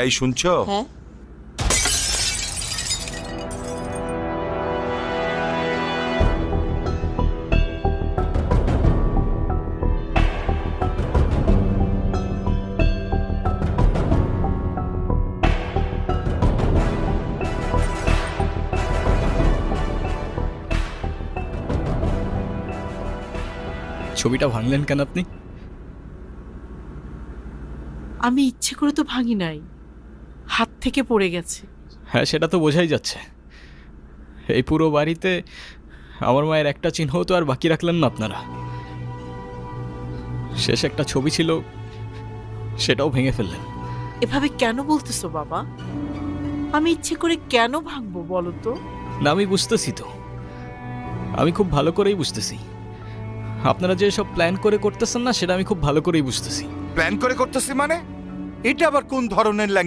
এই শুনছো? হ্যাঁ, ছবিটা ভাঙলেন কেন আপনি? আমি ইচ্ছে করে তো ভাঙি নাই, হাত থেকে পড়ে গেছে। হ্যাঁ, সেটা তো বোঝাই যাচ্ছে। এই পুরো বাড়িতে আমার মায়ের একটা চিহ্নও তো আর বাকি রাখলেন না আপনারা। শেষ একটা ছবি ছিল, সেটাও ভেঙে ফেললেন। এভাবে কেন বলতেছো বাবা? আমি ইচ্ছে করে কেন ভাঙবো বলো তো? না, আমি বুঝতেছি তো, আমি খুব ভালো করেই বুঝতেছি। আপনারা যে সব প্ল্যান করে করতেছেন না, সেটা আমি খুব ভালো করেই বুঝতেছি। প্ল্যান করে করতেছি মানে? এটা আবার কোন ধরনের